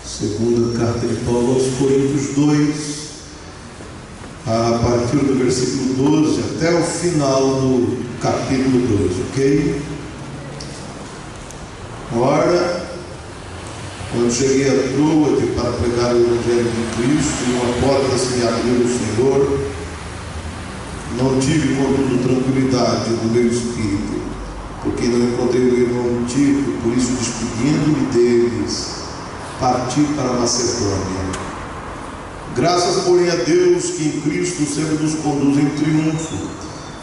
Segunda carta de Paulo aos Coríntios 2, a partir do versículo 12 até o final do capítulo 2, ok? Ora, quando cheguei a Troade para pregar o Evangelho de Cristo, e uma porta se me abriu no Senhor, não tive, contudo, tranquilidade no meu espírito, porque não encontrei o irmão Tito, por isso, despedindo-me deles, parti para a Macedônia. Graças, porém, a Deus, que em Cristo sempre nos conduz em triunfo,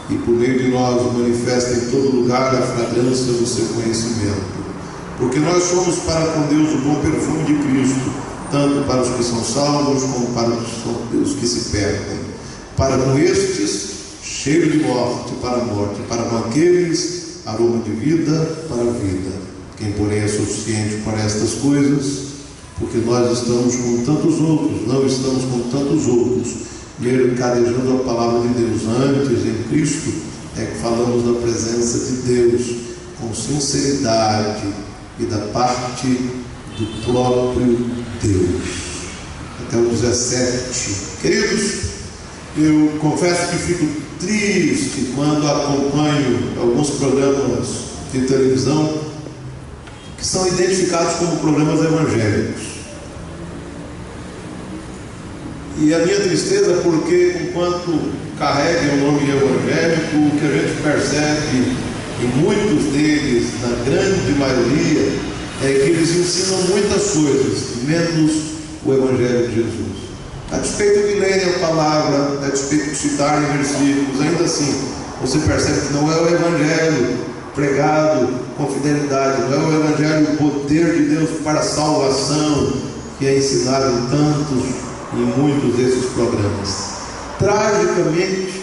e por meio de nós manifesta em todo lugar a fragrância do seu conhecimento. Porque nós somos para com Deus o bom perfume de Cristo, tanto para os que são salvos, como para os que se perdem. Para com estes, cheiro de morte para a morte, para com aqueles, aroma de vida para a vida. Quem, porém, é suficiente para estas coisas, porque nós estamos com tantos outros, não estamos com tantos outros, mercadejando a palavra de Deus. Antes, em Cristo, é que falamos da presença de Deus, com sinceridade, e da parte do próprio Deus. Até o 17. Queridos, eu confesso que fico triste quando acompanho alguns programas de televisão que são identificados como programas evangélicos. E a minha tristeza é porque, enquanto carregam o nome evangélico, o que a gente percebe e muitos deles, na grande maioria, é que eles ensinam muitas coisas, menos o Evangelho de Jesus. A despeito de lerem a palavra, a despeito de citarem versículos, ainda assim, você percebe que não é o Evangelho pregado com fidelidade, não é o Evangelho, o poder de Deus para a salvação, que é ensinado em tantos e muitos desses programas. Tragicamente,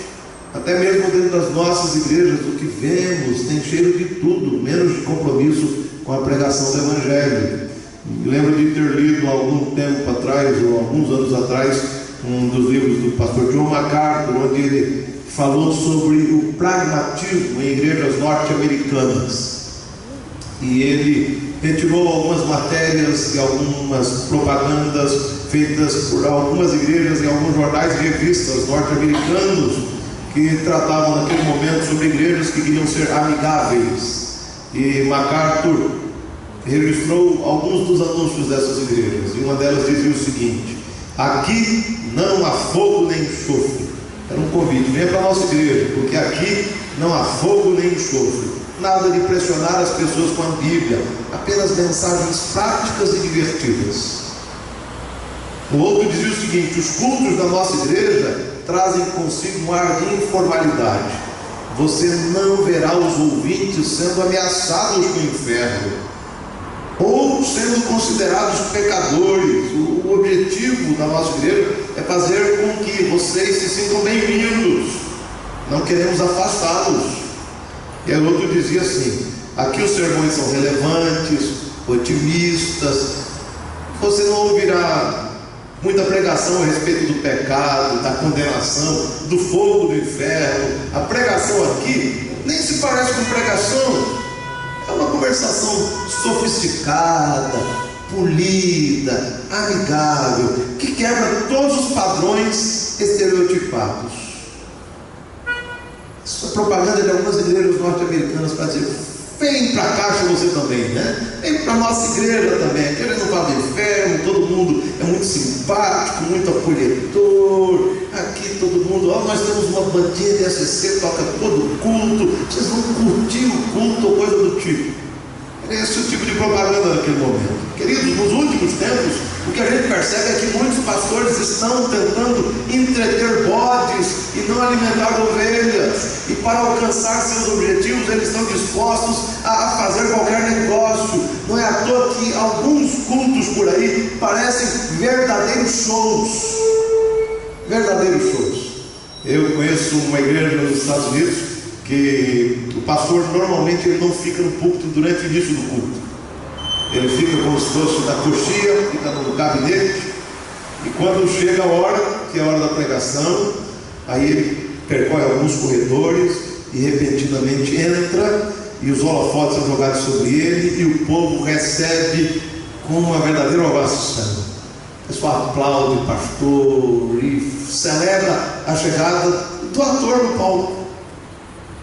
até mesmo dentro das nossas igrejas, o que vemos tem cheiro de tudo, menos de compromisso com a pregação do Evangelho. Me lembro de ter lido há algum tempo atrás, ou alguns anos atrás, um dos livros do pastor John MacArthur, onde ele falou sobre o pragmatismo em igrejas norte-americanas. E ele retirou algumas matérias e algumas propagandas feitas por algumas igrejas em alguns jornais e revistas norte-americanos, que tratavam naquele momento sobre igrejas que queriam ser amigáveis. E MacArthur registrou alguns dos anúncios dessas igrejas, e uma delas dizia o seguinte: aqui não há fogo nem enxofre. Era um convite: venha para a nossa igreja, porque aqui não há fogo nem enxofre. Nada de pressionar as pessoas com a Bíblia, apenas mensagens práticas e divertidas. O outro dizia o seguinte: os cultos da nossa igreja trazem consigo um ar de informalidade. Você não verá os ouvintes sendo ameaçados com o inferno, ou sendo considerados pecadores. O objetivo da nossa igreja é fazer com que vocês se sintam bem-vindos. Não queremos afastá-los. E o outro dizia assim: aqui os sermões são relevantes, otimistas. Você não ouvirá muita pregação a respeito do pecado, da condenação, do fogo do inferno. A pregação aqui nem se parece com pregação. É uma conversação sofisticada, polida, amigável, que quebra todos os padrões estereotipados. Isso é propaganda de algumas igrejas norte-americanas para dizer: vem para a caixa você também, né? Vem para a nossa igreja também. Aqui eles não falam do inferno, todo mundo é muito simpático, muito acolhedor. Aqui todo mundo, nós temos uma bandinha de SC, toca todo culto, vocês vão curtir o culto ou coisa do tipo. É esse o tipo de propaganda naquele momento. Queridos, nos últimos tempos, o que a gente percebe é que muitos pastores estão tentando entreter bodes e não alimentar ovelhas, e para alcançar seus objetivos eles estão dispostos a fazer qualquer negócio. Não é à toa que alguns cultos por aí parecem verdadeiros shows. Verdadeiros shows. Eu conheço uma igreja nos Estados Unidos que o pastor normalmente ele não fica no púlpito durante o início do culto. Ele fica como se fosse na coxia, fica no gabinete, e quando chega a hora, que é a hora da pregação, aí ele percorre alguns corredores e repentinamente entra, e os holofotes são jogados sobre ele, e o povo recebe com uma verdadeira ovação. O pessoal aplaude o pastor e celebra a chegada do ator do Paulo.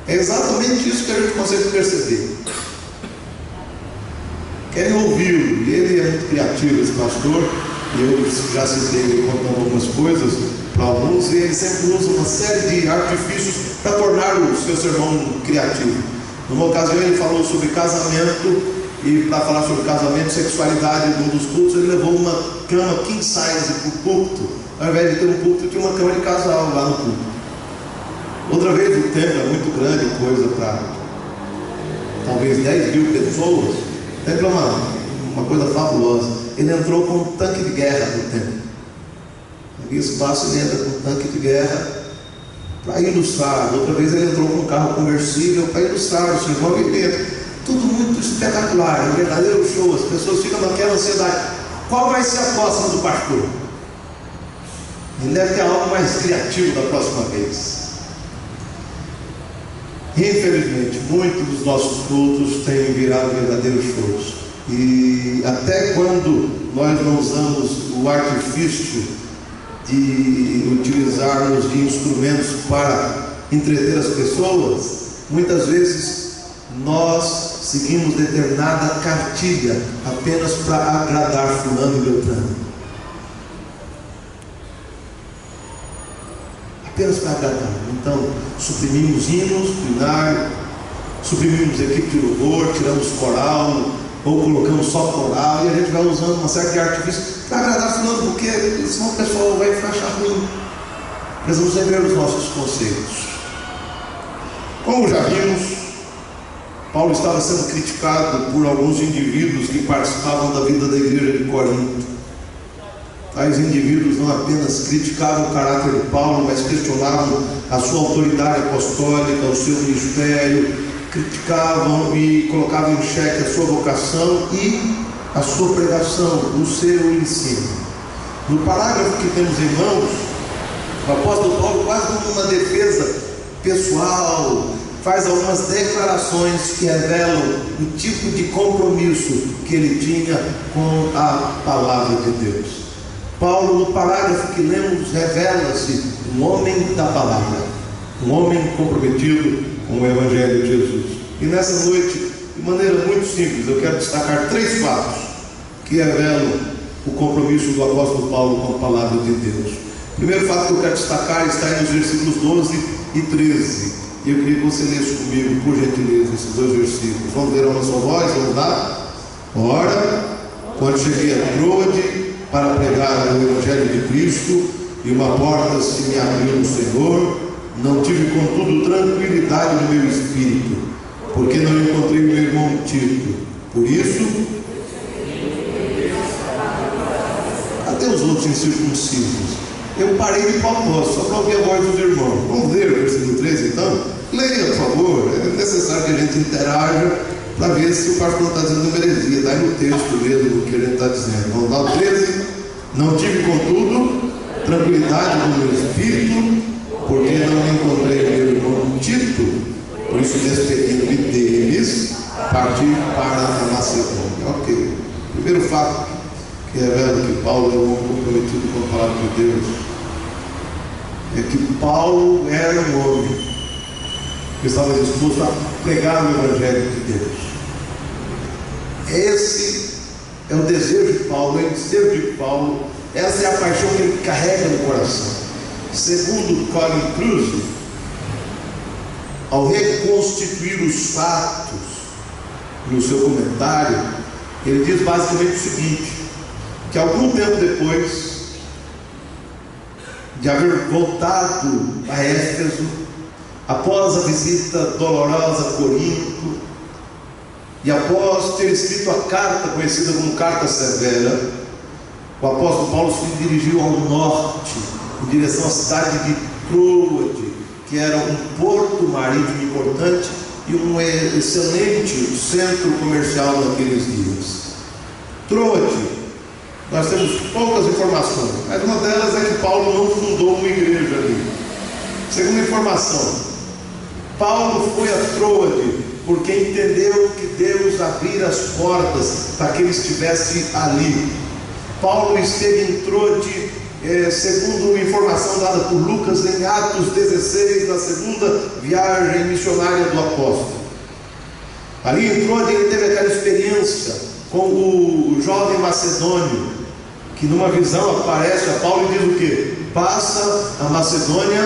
É exatamente isso que a gente consegue perceber. Querem ouvi-lo, e ele é muito criativo, esse pastor, e eu já citei ele contando algumas coisas para alguns, e ele sempre usa uma série de artifícios para tornar o seu sermão criativo. Numa ocasião ele falou sobre casamento, e para falar sobre casamento e sexualidade num dos cultos, ele levou uma cama king size para o púlpito. Ao invés de ter um púlpito, tinha uma cama de casal lá no púlpito. Outra vez, o templo é muito grande, coisa para talvez 10 mil pessoas. O templo é uma coisa fabulosa. Ele entrou com um tanque de guerra no templo. Havia espaço, ele entra com um tanque de guerra para ilustrar. Outra vez ele entrou com um carro conversível para ilustrar o seu movimento. Tudo muito espetacular, é um verdadeiro show. As pessoas ficam naquela ansiedade: qual vai ser a próxima do pastor? Ele deve ter algo mais criativo da próxima vez. Infelizmente, muitos dos nossos cultos têm virado verdadeiros shows. E até quando nós não usamos o artifício de utilizarmos de instrumentos para entreter as pessoas, muitas vezes nós seguimos determinada cartilha apenas para agradar fulano e beltrano. Apenas para agradar. Então, suprimimos hinos, binário, suprimimos equipe de louvor, tiramos coral, ou colocamos só coral, e a gente vai usando uma série de artifícios para agradar fulano, porque senão o pessoal vai achar ruim. Precisamos rever os nossos conceitos. Como já vimos, Paulo estava sendo criticado por alguns indivíduos que participavam da vida da igreja de Corinto. Tais indivíduos não apenas criticavam o caráter de Paulo, mas questionavam a sua autoridade apostólica, o seu ministério, criticavam e colocavam em xeque a sua vocação e a sua pregação, o seu ensino. No parágrafo que temos em mãos, o apóstolo Paulo, quase como uma defesa pessoal, faz algumas declarações que revelam o tipo de compromisso que ele tinha com a palavra de Deus. Paulo, no parágrafo que lemos, revela-se um homem da palavra, um homem comprometido com o Evangelho de Jesus. E nessa noite, de maneira muito simples, eu quero destacar 3 fatos que revelam o compromisso do apóstolo Paulo com a palavra de Deus. O primeiro fato que eu quero destacar está aí nos versículos 12 e 13. E eu queria que você lesse comigo, por gentileza, esses 2 versículos. Vamos ler a uma só voz, vamos lá? Ora, quando cheguei a Troade para pregar o Evangelho de Cristo, e uma porta se me abriu no Senhor, não tive contudo tranquilidade no meu espírito, porque não encontrei meu irmão Tito. Por isso, até os outros incircuncisos, eu parei de propósito, só para ouvir a voz dos irmãos. Vamos ler o versículo 13 então? Leia, por favor. É necessário que a gente interaja para ver se o pastor está dizendo uma heresia. Está aí no texto mesmo o que a gente está dizendo. Vamos lá, o 13. Não tive, contudo, tranquilidade no meu espírito, porque não encontrei meu irmão Tito. Por isso, despedindo-me deles, parti para a Macedônia. Ok. Primeiro fato que revela que Paulo é um homem comprometido com a palavra de Deus é que Paulo era um homem que estava disposto a pregar o Evangelho de Deus. Esse é o desejo de Paulo, é o desejo de Paulo, essa é a paixão que ele carrega no coração. Segundo Colin Kruse, ao reconstituir os fatos no seu comentário, ele diz basicamente o seguinte: que algum tempo depois de haver voltado a Éfeso, após a visita dolorosa a Corinto, e após ter escrito a carta conhecida como Carta Severa, o apóstolo Paulo se dirigiu ao norte, em direção à cidade de Troade, que era um porto marítimo importante e um excelente centro comercial naqueles dias. Troade, nós temos poucas informações, mas uma delas é que Paulo não fundou uma igreja ali. Segunda informação, Paulo foi a Troade porque entendeu que Deus abrira as portas para que ele estivesse ali. Paulo esteve em Troade, segundo informação dada por Lucas em Atos 16, na segunda viagem missionária do apóstolo. Ali em Troade ele teve aquela experiência com o jovem macedônio, que numa visão aparece a Paulo e diz o quê? Passa a Macedônia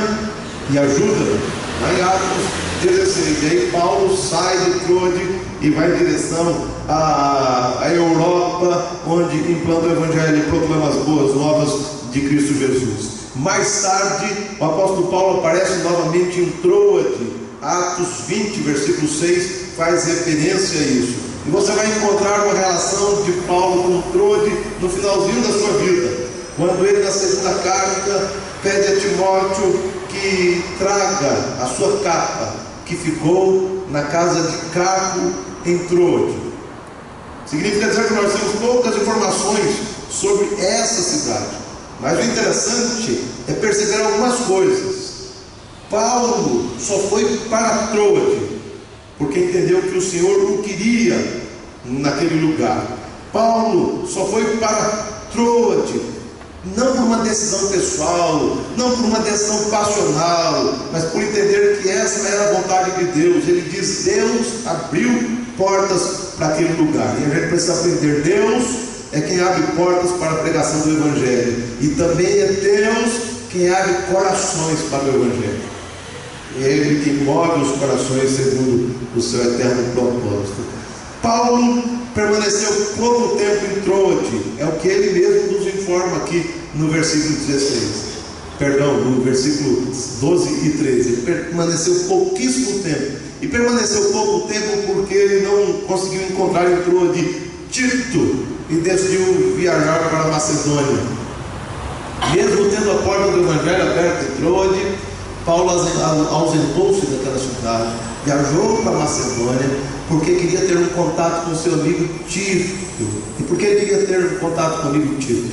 e ajuda-me. Lá em Atos 16, e aí Paulo sai de Troade e vai em direção à Europa, onde implanta o Evangelho e proclama as boas novas de Cristo Jesus. Mais tarde, o apóstolo Paulo aparece novamente em Troade. Atos 20, versículo 6, faz referência a isso. E você vai encontrar uma relação de Paulo com Troade no finalzinho da sua vida, quando ele, na segunda carta, pede a Timóteo que traga a sua capa, que ficou na casa de Carpo em Troade. Significa dizer que nós temos poucas informações sobre essa cidade, mas o interessante é perceber algumas coisas. Paulo só foi para Troade porque entendeu que o Senhor o queria naquele lugar. Paulo só foi para Troade não por uma decisão pessoal, não por uma decisão passional, mas por entender que essa era a vontade de Deus. Ele diz: Deus abriu portas para aquele lugar, e a gente precisa aprender: Deus é quem abre portas para a pregação do Evangelho, e também é Deus quem abre corações para o Evangelho. É Ele que move os corações segundo o seu eterno propósito. Paulo permaneceu pouco tempo em Troade, é o que ele mesmo nos informa aqui no versículo 16. Perdão, no versículo 12 e 13. Ele permaneceu pouquíssimo tempo. E permaneceu pouco tempo porque ele não conseguiu encontrar em Troade Tito e decidiu viajar para a Macedônia. Mesmo tendo a porta do Evangelho aberta em Troade, Paulo ausentou-se daquela cidade, viajou para a Macedônia, porque queria ter um contato com seu amigo Tito. E por que ele queria ter um contato com o amigo Tito?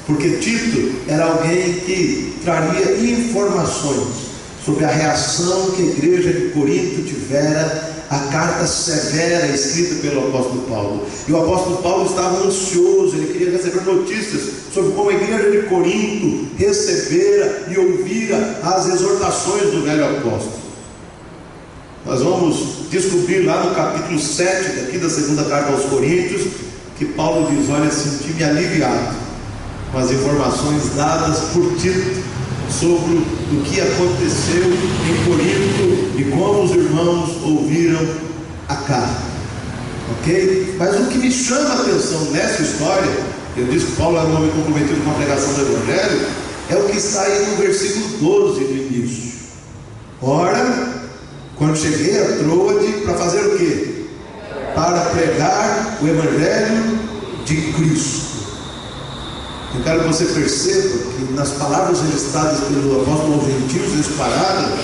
Porque Tito era alguém que traria informações sobre a reação que a igreja de Corinto tivera à carta severa escrita pelo apóstolo Paulo. E o apóstolo Paulo estava ansioso, ele queria receber notícias sobre como a igreja de Corinto recebera e ouvira as exortações do velho apóstolo. Nós vamos descobrir lá no capítulo 7 daqui da segunda carta aos Coríntios, que Paulo diz: olha, senti-me aliviado com as informações dadas por Tito sobre o que aconteceu em Corinto e como os irmãos ouviram a carta. Ok? Mas o que me chama a atenção nessa história, eu disse que Paulo era um homem comprometido com a pregação do Evangelho, é o que está aí no versículo 12 do início. Ora, quando cheguei a Troade, para fazer o quê? Para pregar o Evangelho de Cristo. Eu quero que você perceba que nas palavras registradas pelo apóstolo aos gentios nesse parágrafo,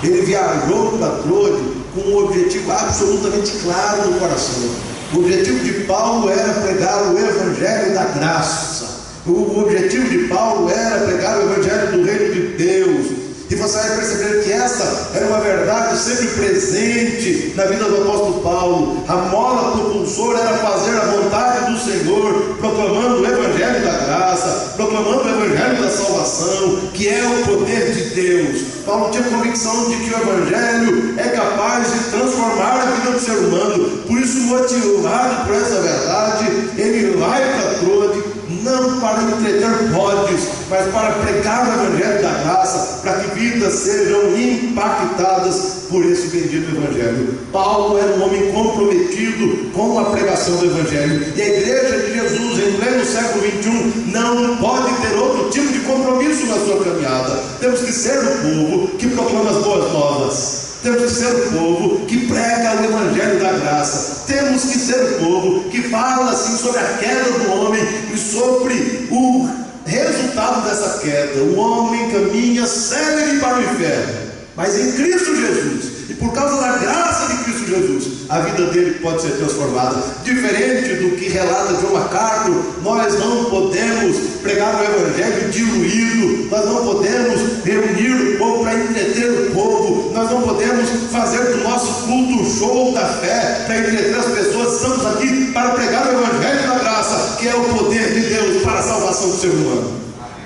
ele viajou para Troade com um objetivo absolutamente claro no coração. O objetivo de Paulo era pregar o Evangelho da graça. O objetivo de Paulo era pregar o Evangelho do reino de Deus. E você vai perceber que essa era uma verdade sempre presente na vida do apóstolo Paulo. A mola propulsora era fazer a vontade do Senhor, proclamando o Evangelho da graça, proclamando o Evangelho da salvação, que é o poder de Deus. Paulo tinha convicção de que o Evangelho é capaz de transformar a vida do ser humano. Por isso, motivado por essa verdade, ele vai para Troade, não para entreter bodes, mas para pregar o Evangelho da graça, para que vidas sejam impactadas por esse bendito Evangelho. Paulo era um homem comprometido com a pregação do Evangelho, e a igreja de Jesus em pleno século XXI não pode ter outro tipo de compromisso na sua caminhada. Temos que ser o povo que proclama as boas novas. Temos que ser o povo que prega o Evangelho da graça. Temos que ser o povo que fala assim sobre a queda do homem e sobre o resultado dessa queda. O homem caminha célebre para o inferno, mas em Cristo Jesus, e por causa da graça de Cristo Jesus, a vida dele pode ser transformada. Diferente do que relata John MacArthur, nós não podemos pregar o Evangelho diluído, nós não podemos reunir o povo para entreter o povo, nós não podemos fazer do nosso culto show da para entreter as pessoas, estamos aqui para pregar o Evangelho da graça, que é o poder de Deus para a salvação do ser humano.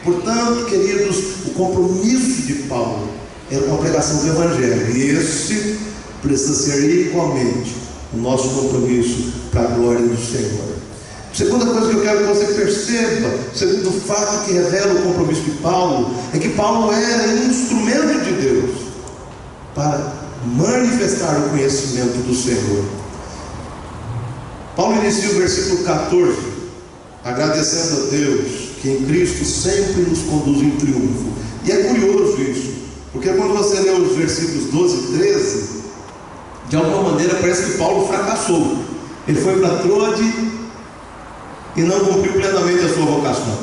Portanto, queridos, o compromisso de Paulo era com a pregação do Evangelho, e esse precisa ser igualmente o nosso compromisso para a glória do Senhor. Segunda coisa que eu quero que você perceba, segundo fato que revela o compromisso de Paulo, é que Paulo era um instrumento de Deus para manifestar o conhecimento do Senhor. Paulo inicia o versículo 14, agradecendo a Deus que em Cristo sempre nos conduz em triunfo. E é curioso isso, porque quando você lê os versículos 12 e 13, de alguma maneira parece que Paulo fracassou. Ele foi para Troade e não cumpriu plenamente a sua vocação.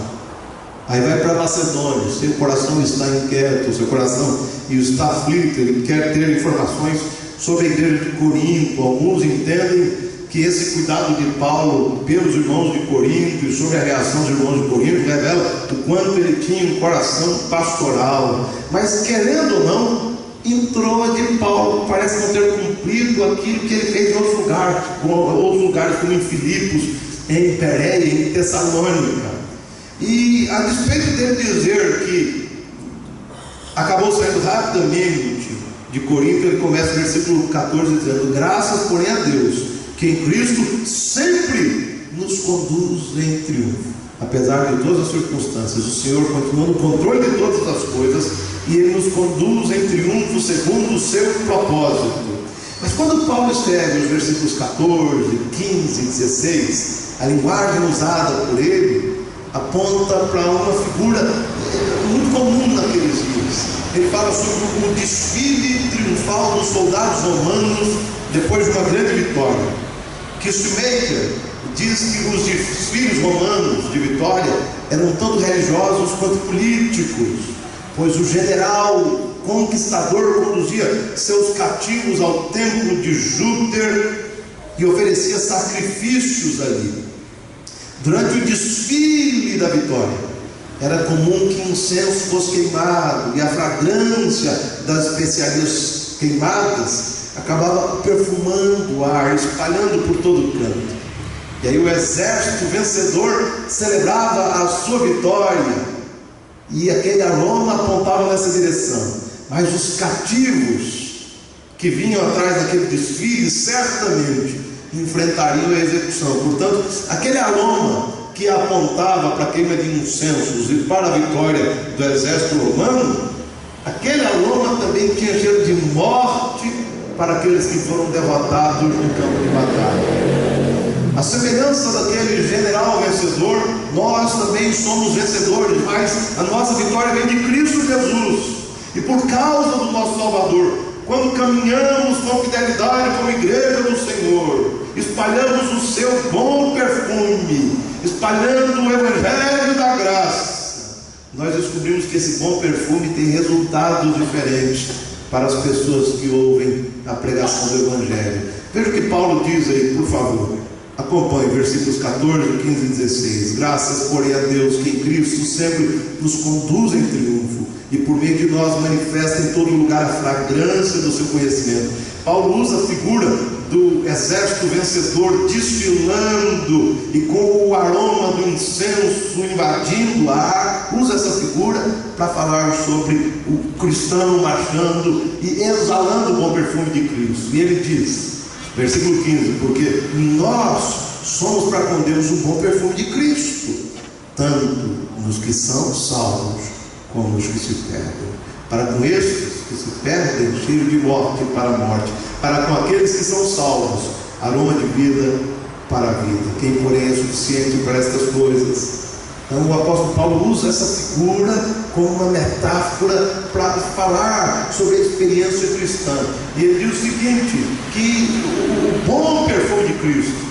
Aí vai para Macedônia, seu coração está inquieto, seu coração está aflito, ele quer ter informações sobre a igreja de Corinto. Alguns entendem que esse cuidado de Paulo pelos irmãos de Corinto e sobre a reação dos irmãos de Corinto revela o quanto ele tinha um coração pastoral. Mas querendo ou não, entrou de Paulo, parece não ter cumprido aquilo que ele fez em outros lugares como em Filipos, em Pérea, em Tessalônica. E a despeito dele dizer que acabou saindo rapidamente de Corinto, ele começa o versículo 14 dizendo: graças, porém, a Deus, que em Cristo sempre nos conduz em triunfo. Apesar de todas as circunstâncias, o Senhor continua no controle de todas as coisas, e Ele nos conduz em triunfo segundo o seu propósito. Mas quando Paulo escreve os versículos 14, 15 e 16, a linguagem usada por ele aponta para uma figura muito comum naqueles dias. Ele fala sobre o desfile triunfal dos soldados romanos depois de uma grande vitória. Kistemaker diz que os desfiles romanos de vitória eram tanto religiosos quanto políticos, pois o general conquistador conduzia seus cativos ao templo de Júpiter e oferecia sacrifícios ali. Durante o desfile da vitória, era comum que incenso fosse queimado, e a fragrância das especiarias queimadas acabava perfumando o ar, espalhando por todo o canto. E aí o exército vencedor celebrava a sua vitória, e aquele aroma apontava nessa direção. Mas os cativos que vinham atrás daquele desfile certamente enfrentariam a execução. Portanto, aquele aroma que apontava para a queima de incensos e para a vitória do exército romano, aquele aroma também tinha cheiro de morte para aqueles que foram derrotados no campo de batalha. A semelhança daquele general vencedor, nós também somos vencedores, mas a nossa vitória vem de Cristo Jesus, e por causa do nosso Salvador, quando caminhamos com fidelidade como igreja do Senhor, espalhamos o seu bom perfume, espalhando o Evangelho da graça, nós descobrimos que esse bom perfume tem resultados diferentes para as pessoas que ouvem a pregação do Evangelho. Veja o que Paulo diz aí, por favor. Acompanhe versículos 14, 15 e 16. Graças, porém, a Deus, que em Cristo sempre nos conduz em triunfo, e por meio de nós manifesta em todo lugar a fragrância do seu conhecimento. Paulo usa a figura do exército vencedor desfilando e com o aroma do incenso invadindo o ar. Usa essa figura para falar sobre o cristão marchando e exalando o bom perfume de Cristo. E ele diz, versículo 15: porque nós somos para com Deus o bom perfume de Cristo, tanto nos que são salvos como nos que se perdem. Para com estes que se perdem, cheiro de morte para a morte; para com aqueles que são salvos, aroma de vida para a vida. Quem, porém, é suficiente para estas coisas? Então o apóstolo Paulo usa essa figura como uma metáfora para falar sobre a experiência cristã. E ele diz o seguinte, que o bom perfume de Cristo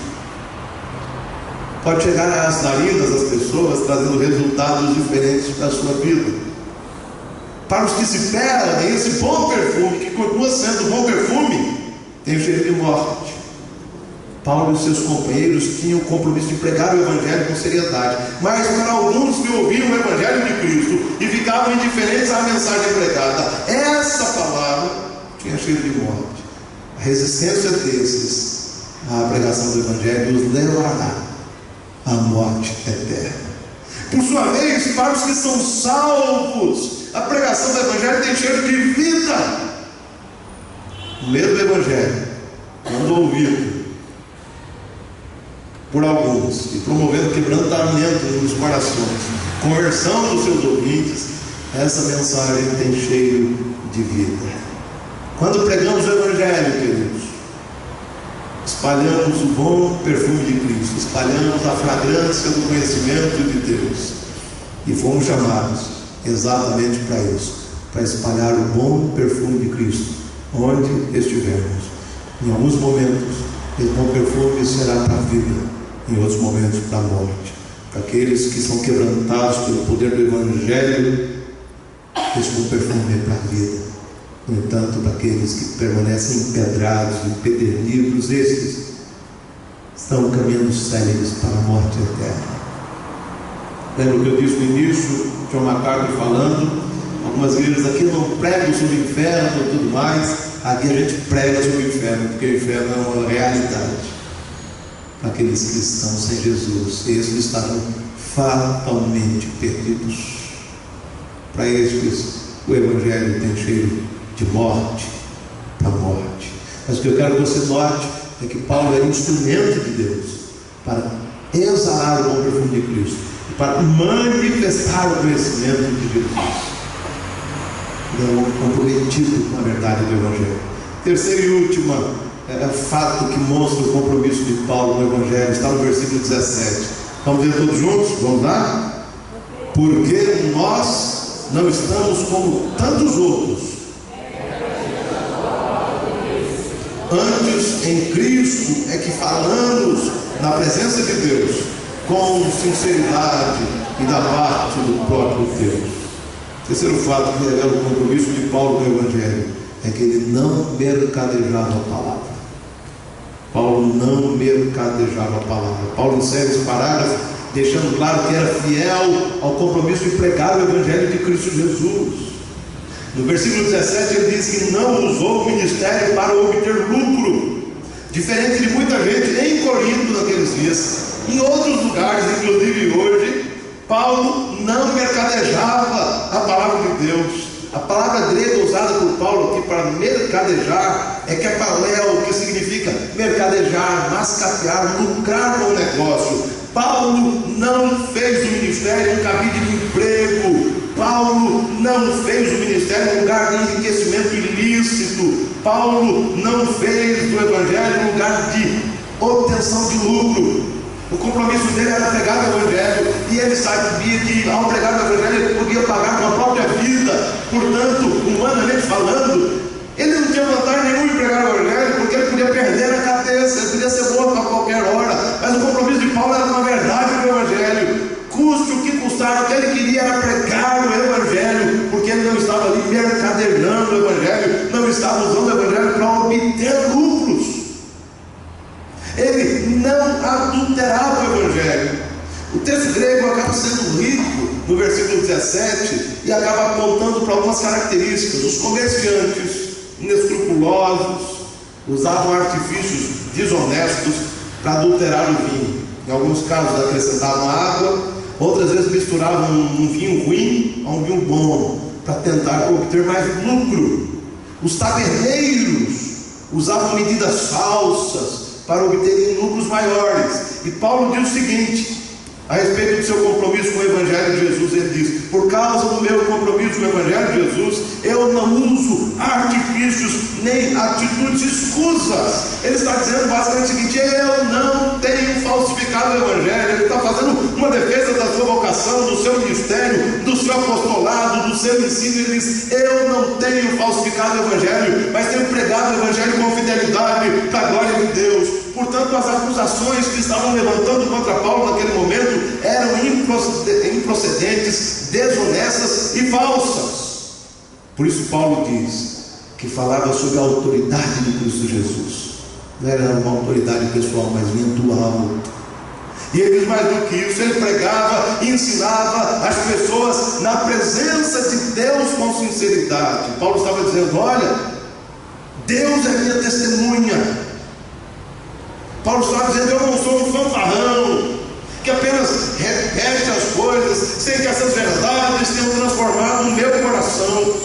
pode chegar às narinas das pessoas, trazendo resultados diferentes para a sua vida. Para os que se perdem, esse bom perfume, que continua sendo bom perfume, tem o cheiro de morte. Paulo e seus companheiros tinham o compromisso de pregar o Evangelho com seriedade, mas para alguns que ouviam o Evangelho de Cristo e ficavam indiferentes à mensagem pregada, essa palavra tinha cheiro de morte. A resistência desses a pregação do Evangelho os levará à morte eterna. Por sua vez, para os que são salvos, a pregação do Evangelho tem cheiro de vida. O mesmo Evangelho, quando ouvido por alguns e promovendo quebrantamento nos corações, conversão dos seus ouvintes, essa mensagem tem cheiro de vida. Quando pregamos o Evangelho, queridos, espalhamos o bom perfume de Cristo, espalhamos a fragrância do conhecimento de Deus, e fomos chamados exatamente para isso, para espalhar o bom perfume de Cristo onde estivermos. Em alguns momentos esse bom perfume será para a vida, em outros momentos para a morte. Para aqueles que são quebrantados pelo poder do Evangelho, esse bom perfume é para a vida. No entanto, para aqueles que permanecem empedrados, empedernidos, estes estão caminhando céleres para a morte eterna. Lembra o que eu disse no início, John MacArthur falando, algumas igrejas aqui não pregam sobre o inferno e tudo mais, aqui a gente prega sobre o inferno, porque o inferno é uma realidade. Para aqueles que estão sem Jesus, esses estarão fatalmente perdidos. Para estes, o Evangelho tem cheiro de morte para morte. Mas o que eu quero que você note é que Paulo era instrumento de Deus para exalar o bom perfume de Cristo e para manifestar o conhecimento de Jesus. Ele é um homem comprometido com a verdade do Evangelho. Terceiro e último fato que mostra o compromisso de Paulo no Evangelho está no versículo 17. Vamos ver todos juntos? Vamos lá? Porque nós não estamos como tantos outros. Antes, em Cristo, é que falamos na presença de Deus, com sinceridade e da parte do próprio Deus. Terceiro fato que revela o compromisso de Paulo no Evangelho é que ele não mercadejava a palavra. Paulo não mercadejava a palavra. Paulo encerra esse parágrafo deixando claro que era fiel ao compromisso de pregar o Evangelho de Cristo Jesus. No versículo 17 ele diz que não usou o ministério para obter lucro, diferente de muita gente em Corinto naqueles dias, em outros lugares, inclusive hoje. Paulo não mercadejava a palavra de Deus. A palavra grega usada por Paulo aqui para mercadejar é kepaléu, que significa mercadejar, mascatear, lucrar com o negócio. Paulo não fez do ministério um cabide de emprego. Paulo não fez o ministério um lugar de enriquecimento ilícito. Paulo não fez do Evangelho um lugar de obtenção de lucro. O compromisso dele era pregar o Evangelho, e ele sabia que ao pregar o Evangelho ele podia pagar com a própria vida. Portanto, humanamente falando, ele não tinha vantagem nenhuma em pregar o Evangelho, porque ele podia perder a cabeça, ele podia ser morto a qualquer hora. Mas o compromisso de Paulo era com a verdade do Evangelho, custe o que custar. O que ele queria era pregar o Evangelho, porque ele não estava ali mercadejando o Evangelho, não estava usando o Evangelho para obter lucros. Ele não adulterava o Evangelho. O texto grego acaba sendo rico no versículo 17 e acaba apontando para algumas características. Os comerciantes inescrupulosos usavam artifícios desonestos para adulterar o vinho. Em alguns casos acrescentavam água, outras vezes misturavam um vinho ruim a um vinho bom para tentar obter mais lucro. Os taberneiros usavam medidas falsas para obterem lucros maiores. E Paulo diz o seguinte a respeito do seu compromisso com o Evangelho de Jesus. Ele diz: por causa do meu compromisso com o Evangelho de Jesus, eu não uso artifícios nem atitudes escusas. Ele está dizendo basicamente o seguinte: eu não tenho falsificado o Evangelho. Ele está fazendo uma defesa da sua vocação, do seu ministério, do seu apostolado, do seu ensino. Ele diz: eu não tenho falsificado o Evangelho, mas tenho pregado o Evangelho com fidelidade para a glória de Deus. Portanto, as acusações que estavam levantando contra Paulo naquele momento eram improcedentes, desonestas e falsas. Por isso Paulo diz que falava sobre a autoridade de Cristo Jesus. Não era uma autoridade pessoal, mas vinha do alto. E ele diz mais do que isso: ele pregava e ensinava as pessoas na presença de Deus com sinceridade. Paulo estava dizendo: olha, Deus é minha testemunha. Paulo está dizendo: eu não sou um fanfarrão que apenas repete as coisas sem que essas verdades tenham transformado o meu coração.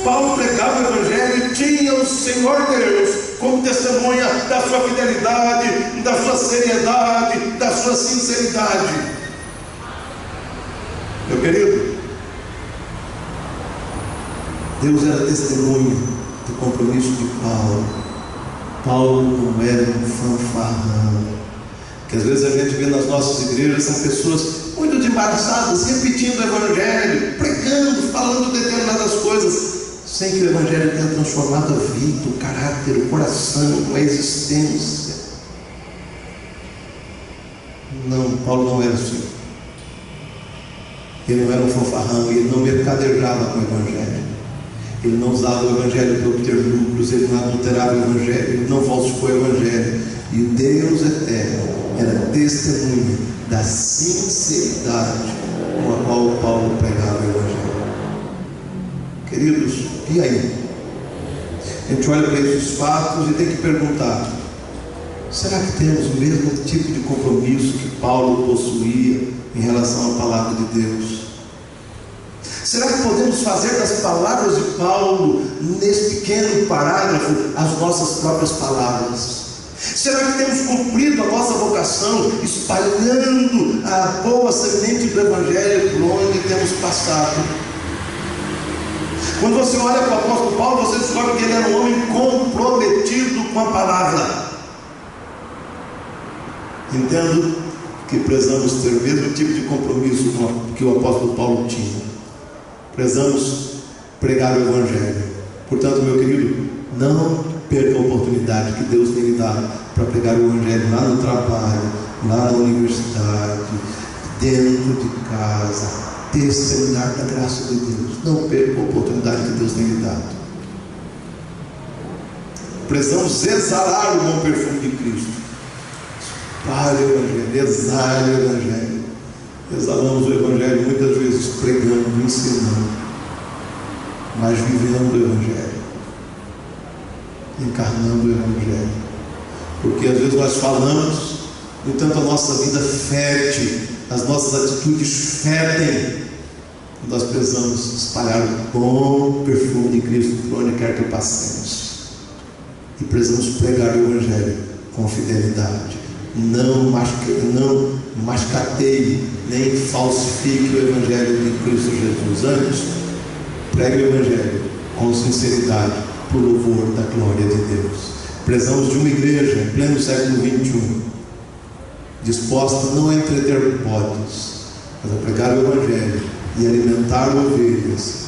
Paulo pregava o Evangelho e tinha o Senhor Deus como testemunha da sua fidelidade, da sua seriedade, da sua sinceridade. Meu querido, Deus era testemunha do compromisso de Paulo. Paulo não era um fanfarrão, que às vezes a gente vê nas nossas igrejas, são pessoas muito embaraçadas, repetindo o Evangelho, pregando, falando determinadas coisas, sem que o Evangelho tenha transformado a vida, o caráter, o coração, a existência. Não, Paulo não era assim. Ele não era um fanfarrão, ele não mercadejava com o Evangelho. Ele não usava o Evangelho para obter lucros, ele não adulterava o Evangelho, ele não falsificou o Evangelho. E o Deus eterno era testemunha da sinceridade com a qual Paulo pregava o Evangelho. Queridos, e aí? A gente olha para esses fatos e tem que perguntar: será que temos o mesmo tipo de compromisso que Paulo possuía em relação à palavra de Deus? Será que podemos fazer das palavras de Paulo, nesse pequeno parágrafo, as nossas próprias palavras? Será que temos cumprido a nossa vocação, espalhando a boa semente do Evangelho por onde temos passado? Quando você olha para o apóstolo Paulo, você descobre que ele era um homem comprometido com a palavra. Entendo que precisamos ter o mesmo tipo de compromisso que o apóstolo Paulo tinha. Precisamos pregar o Evangelho. Portanto, meu querido, não perca a oportunidade que Deus tem lhe dado para pregar o Evangelho lá no trabalho, lá na universidade, dentro de casa, testemunhar da graça de Deus. Não perca a oportunidade que Deus tem lhe dado. Precisamos exalar o bom perfume de Cristo. Espalhe o Evangelho, exale o Evangelho. Exalamos o Evangelho muitas vezes pregando, ensinando, mas vivendo o Evangelho, encarnando o Evangelho. Porque às vezes nós falamos, no entanto a nossa vida fede, as nossas atitudes fedem. Nós precisamos espalhar o bom perfume de Cristo por onde quer que passemos. E precisamos pregar o Evangelho com fidelidade. Não mascateie, nem falsifique o Evangelho de Cristo Jesus. Antes, pregue o Evangelho com sinceridade, por louvor da glória de Deus. Precisamos de uma igreja em pleno século XXI, disposta não a entreter bodes, mas a pregar o Evangelho e alimentar ovelhas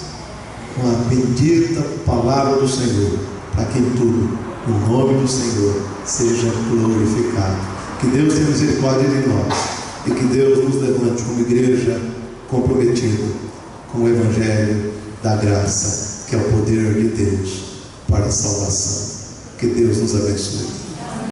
com a bendita palavra do Senhor, para que em tudo o nome do Senhor seja glorificado. Que Deus tenha misericórdia de nós e que Deus nos levante como igreja comprometida com o Evangelho da graça, que é o poder de Deus para a salvação. Que Deus nos abençoe.